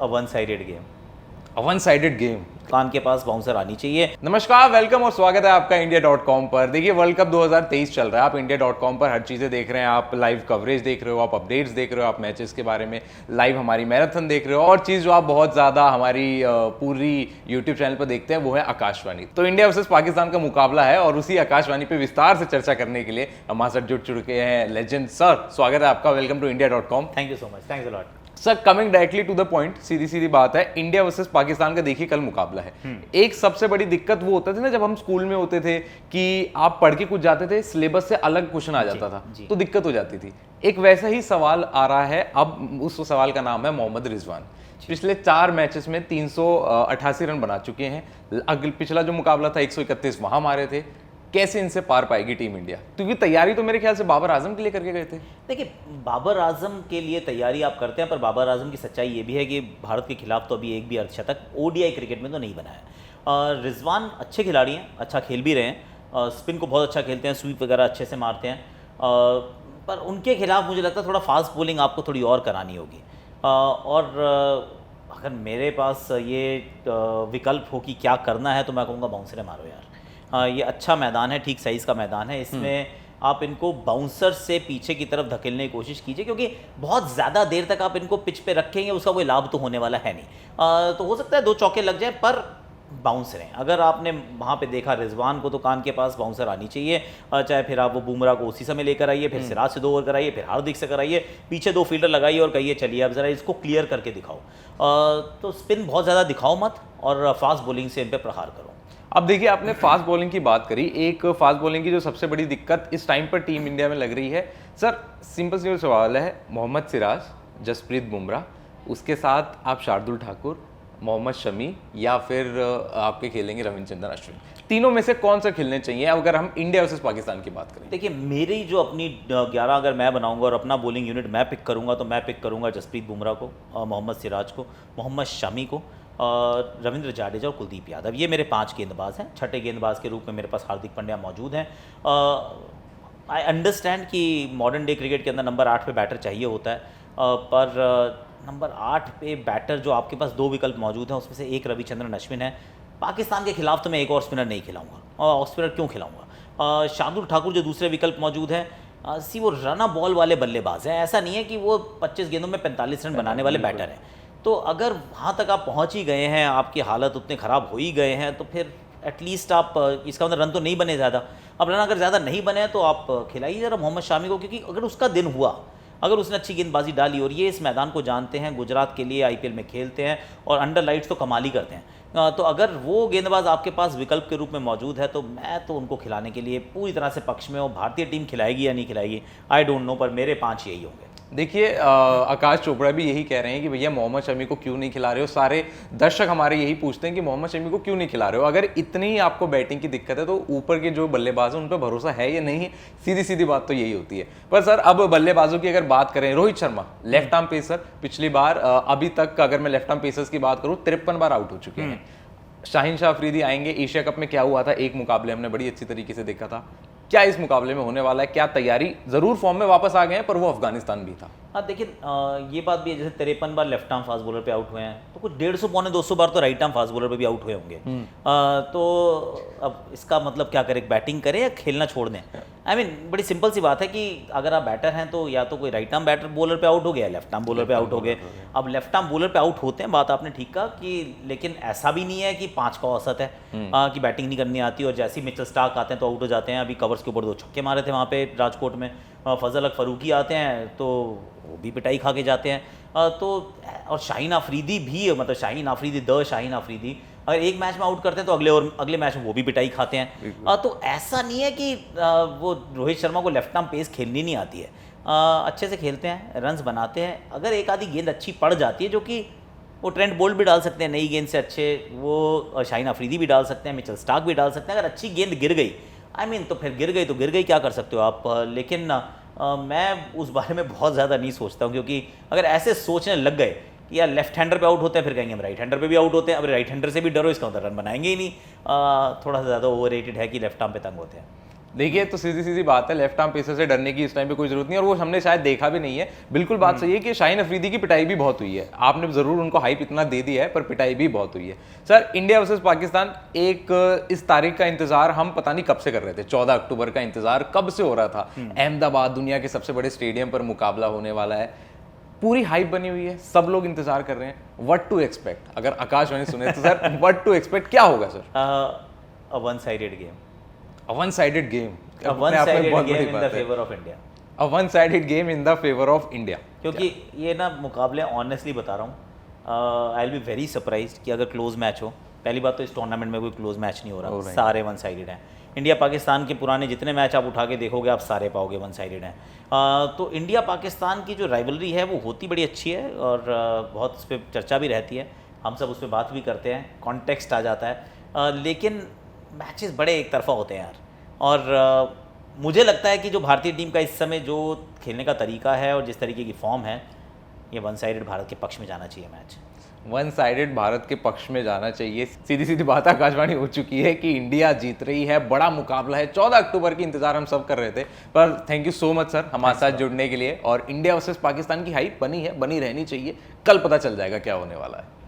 अ one sided game. One sided game. कान के पास बाउंसर आनी चाहिए। नमस्कार, वेलकम और स्वागत है आपका India.com पर। देखिए, वर्ल्ड कप 2023 चल रहा है। आप India.com पर हर चीज़ें देख रहे हैं, आप लाइव कवरेज देख रहे हो, आप अपडेट्स देख रहे हो, आप मैचेस के बारे में लाइव हमारी मैराथन देख रहे हो। और चीज़ जो आप बहुत ज़्यादा हमारी पूरी यूट्यूब चैनल पर देखते हैं वो है आकाशवाणी। तो इंडिया वर्सेस पाकिस्तान का मुकाबला है और उसी आकाशवाणी पर विस्तार से चर्चा करने के लिए हमारे साथ जुड़ चुके हैं लेजेंड सर। स्वागत है आपका, welcome to India.com। Thank you so much, thanks a lot. Sir, coming directly to the point, सीधी सीधी बात है, इंडिया वर्सेस पाकिस्तान का देखिए कल मुकाबला है। एक सबसे बड़ी दिक्कत वो होता था ना, जब हम स्कूल में होते थे कि आप पढ़ के कुछ जाते थे, सिलेबस से अलग क्वेश्चन आ जाता था, तो दिक्कत हो जाती थी। एक वैसा ही सवाल आ रहा है अब। उस सवाल का नाम है मोहम्मद रिजवान। पिछले 4 मैचेस में 388 रन बना चुके हैं। पिछला जो मुकाबला था 131 वहां मारे थे। कैसे इनसे पार पाएगी टीम इंडिया? क्योंकि तैयारी तो मेरे ख्याल से बाबर आजम के लिए करके गए थे। देखिए, बाबर आजम के लिए तैयारी आप करते हैं, पर बाबर आजम की सच्चाई ये भी है कि भारत के खिलाफ तो अभी एक भी अर्धशतक ओडीआई क्रिकेट में तो नहीं बना है। रिजवान अच्छे खिलाड़ी हैं, अच्छा खेल भी रहे हैं, स्पिन को बहुत अच्छा खेलते हैं, स्वीप वगैरह अच्छे से मारते हैं, पर उनके खिलाफ मुझे लगता है थोड़ा फास्ट बॉलिंग आपको थोड़ी और करानी होगी। और अगर मेरे पास ये विकल्प हो कि क्या करना है, तो मैं कहूँगा बाउंसरे मारो यार। ये अच्छा मैदान है, ठीक साइज़ का मैदान है, इसमें आप इनको बाउंसर से पीछे की तरफ धकेलने की कोशिश कीजिए, क्योंकि बहुत ज़्यादा देर तक आप इनको पिच पे रखेंगे उसका कोई लाभ तो होने वाला है नहीं। तो हो सकता है 2 चौके लग जाए, पर बाउंसर हैं। अगर आपने वहाँ पे देखा रिजवान को, तो कान के पास बाउंसर आनी चाहिए। चाहे फिर आप वो बुमराह को उसी समय लेकर आइए, फिर सिराज से 2 ओवर कराइए, फिर हार्दिक से कराइए, पीछे 2 फील्डर लगाइए और कहिए चलिए अब ज़रा इसको क्लियर करके दिखाओ। तो स्पिन बहुत ज़्यादा दिखाओ मत, और फास्ट बॉलिंग से इन पर प्रहार करो। अब देखिए, आपने फास्ट बॉलिंग की बात करी। एक फास्ट बॉलिंग की जो सबसे बड़ी दिक्कत इस टाइम पर टीम इंडिया में लग रही है, सर सिंपल सी सवाल है, मोहम्मद सिराज, जसप्रीत बुमराह, उसके साथ आप शार्दुल ठाकुर, मोहम्मद शमी, या फिर आपके खेलेंगे रविचंद्रन अश्विन। तीनों में से कौन सा खेलने चाहिए अगर हम इंडिया वर्सेस पाकिस्तान की बात करें? देखिए, मेरी जो अपनी 11 अगर मैं बनाऊंगा और अपना बॉलिंग यूनिट मैं पिक करूंगा, तो मैं पिक करूंगा जसप्रीत बुमराह को, मोहम्मद सिराज को, मोहम्मद शमी को, रविंद्र जाडेजा और कुलदीप यादव। ये मेरे 5 गेंदबाज हैं। छठे गेंदबाज के रूप में मेरे पास हार्दिक पांड्या मौजूद हैं। आई अंडरस्टैंड कि मॉडर्न डे क्रिकेट के अंदर नंबर 8 पे बैटर चाहिए होता है, पर नंबर 8 पे बैटर जो आपके पास 2 विकल्प मौजूद हैं, उसमें से एक रविचंद्रन अश्विन है। पाकिस्तान के खिलाफ तो मैं एक और स्पिनर नहीं खिलाऊंगा। और स्पिनर क्यों खिलाऊंगा? शार्दुल ठाकुर जो दूसरे विकल्प मौजूद हैं, वो रना बॉल वाले बल्लेबाज हैं। ऐसा नहीं है कि वो 25 गेंदों में 45 रन बनाने वाले बैटर हैं। तो अगर वहाँ तक आप पहुँच ही गए हैं, आपकी हालत उतने ख़राब हो ही गए हैं, तो फिर एटलीस्ट आप, इसका मतलब रन तो नहीं बने ज़्यादा। अब रन अगर ज़्यादा नहीं बने तो आप खिलाइए ज़रा मोहम्मद शामी को, क्योंकि अगर उसका दिन हुआ, अगर उसने अच्छी गेंदबाजी डाली, और ये इस मैदान को जानते हैं, गुजरात के लिए आईपीएल में खेलते हैं और अंडर लाइट्स तो कमाल ही करते हैं, तो अगर वो गेंदबाज आपके पास विकल्प के रूप में मौजूद है, तो मैं तो उनको खिलाने के लिए पूरी तरह से पक्ष में हूँ। भारतीय टीम खिलाएगी या नहीं खिलाएगी आई डोंट नो, पर मेरे 5 यही होंगे। देखिए, आकाश चोपड़ा भी यही कह रहे हैं कि भैया मोहम्मद शमी को क्यों नहीं खिला रहे हो। सारे दर्शक हमारे यही पूछते हैं कि मोहम्मद शमी को क्यों नहीं खिला रहे हो। अगर इतनी आपको बैटिंग की दिक्कत है, तो ऊपर के जो बल्लेबाज हैं उन पर भरोसा है या नहीं? सीधी सीधी बात तो यही होती है। पर सर, अब बल्लेबाजों की अगर बात करें, Rohit Sharma left arm pacer, पिछली बार अभी तक अगर मैं लेफ्ट आर्म पेसर्स की बात करूँ 53 बार आउट हो चुके हैं। शाहीन शाह अफरीदी आएंगे। एशिया कप में क्या हुआ था, एक मुकाबले हमने बड़ी अच्छी तरीके से देखा था। क्या इस मुकाबले में होने वाला है? क्या तैयारी? जरूर फॉर्म में वापस आ गए हैं, पर वो अफगानिस्तान भी था। हाँ देखिए, ये बात भी है, जैसे 53 बार लेफ्ट आर्म फास्ट बॉलर पे आउट हुए हैं, तो कुछ 150 पौने 200 बार तो राइट आर्म फास्ट बॉलर पे भी आउट हुए होंगे। तो अब इसका मतलब क्या करें, बैटिंग करें या खेलना छोड़ दें? आई मीन बड़ी सिंपल सी बात है कि अगर आप बैटर हैं, तो या तो कोई राइट आर्म बैटर बॉलर पे आउट हो गया, लेफ्ट आर्म बॉलर पे आउट हो गए। अब लेफ्ट आर्म बॉलर पे आउट होते हैं, बात आपने ठीक कहा कि, लेकिन ऐसा भी नहीं है कि 5 का औसत है कि बैटिंग नहीं करनी आती, और जैसे ही मिचेल स्टार्क आते हैं तो आउट हो जाते हैं। अभी कवर्स के ऊपर 2 छक्के मारे थे वहाँ पे राजकोट में। फजल हक फरूकी आते हैं तो वो भी पिटाई खा के जाते हैं। तो और शाहीन आफरीदी भी, मतलब शाहीन आफरीदी अगर एक मैच में आउट करते हैं, तो अगले मैच में वो भी पिटाई खाते हैं। तो ऐसा नहीं है कि वो रोहित शर्मा को लेफ्ट आर्म पेस खेलनी नहीं आती है। अच्छे से खेलते हैं, रन्स बनाते हैं। अगर एक आधी गेंद अच्छी पड़ जाती है, जो कि वो ट्रेंट बोल्ट भी डाल सकते हैं नई गेंद से अच्छे, वो शाहीन आफरीदी भी डाल सकते हैं, मिचेल स्टार्क भी डाल सकते हैं। अगर अच्छी गेंद गिर गई, तो फिर गिर गई, क्या कर सकते हो आप? लेकिन मैं उस बारे में बहुत ज़्यादा नहीं सोचता हूँ, क्योंकि अगर ऐसे सोचने लग गए कि यार लेफ्ट हैंडर पे आउट होते हैं, फिर कहेंगे हम राइट हैंडर पे भी आउट होते हैं। अब राइट हैंडर से भी डरो, इसका मतलब रन बनाएंगे ही नहीं। थोड़ा सा ज़्यादा ओवररेटेड है कि लेफ्ट आर्म पे तंग होते हैं। देखिए तो सीधी सीधी बात है, लेफ्ट आर्म पेसर से डरने की इस टाइम पे कोई जरूरत नहीं, और वो हमने शायद देखा भी नहीं है। बिल्कुल बात सही है कि शाहीन अफरीदी की पिटाई भी बहुत हुई है, आपने जरूर उनको हाइप इतना दे दिया है, पर पिटाई भी बहुत हुई है। सर, इंडिया वर्सेस पाकिस्तान, एक इस तारीख का इंतजार हम पता नहीं कब से कर रहे थे, 14 अक्टूबर का इंतजार कब से हो रहा था। अहमदाबाद, दुनिया के सबसे बड़े स्टेडियम पर मुकाबला होने वाला है, पूरी हाइप बनी हुई है, सब लोग इंतजार कर रहे हैं। व्हाट टू एक्सपेक्ट, अगर आकाशवाणी सुने तो सर व्हाट टू एक्सपेक्ट, क्या होगा sir? A one sided game, A one-sided game. A one sided game in the favour of India. A one-sided game in the favor of India. क्योंकि ये ना मुकाबले honestly बता रहा हूँ, I will be very surprised कि अगर close match हो। पहली बात तो इस टूर्नामेंट में कोई क्लोज मैच नहीं हो रहा, सारे वन साइडेड हैं। इंडिया पाकिस्तान के पुराने जितने मैच आप उठा के देखोगे आप सारे पाओगे वन साइडेड हैं। तो इंडिया पाकिस्तान की जो राइवलरी है वो होती बड़ी अच्छी है, और बहुत उस पर चर्चा भी रहती है, हम सब उस पर बात भी करते हैं, कॉन्टेक्स्ट आ जाता है। लेकिन मैचेस बड़े एक तरफा होते हैं यार, और मुझे लगता है कि जो भारतीय टीम का इस समय जो खेलने का तरीका है और जिस तरीके की फॉर्म है, ये वन साइडेड भारत के पक्ष में जाना चाहिए मैच। वन साइडेड भारत के पक्ष में जाना चाहिए। सीधी सीधी बात आकाशवाणी हो चुकी है कि इंडिया जीत रही है, बड़ा मुकाबला है, 14 अक्टूबर की इंतजार हम सब कर रहे थे। पर thank you so much sir हमारे साथ जुड़ने के लिए, और इंडिया वर्सेस पाकिस्तान की हाइप बनी है, बनी रहनी चाहिए, कल पता चल जाएगा क्या होने वाला है।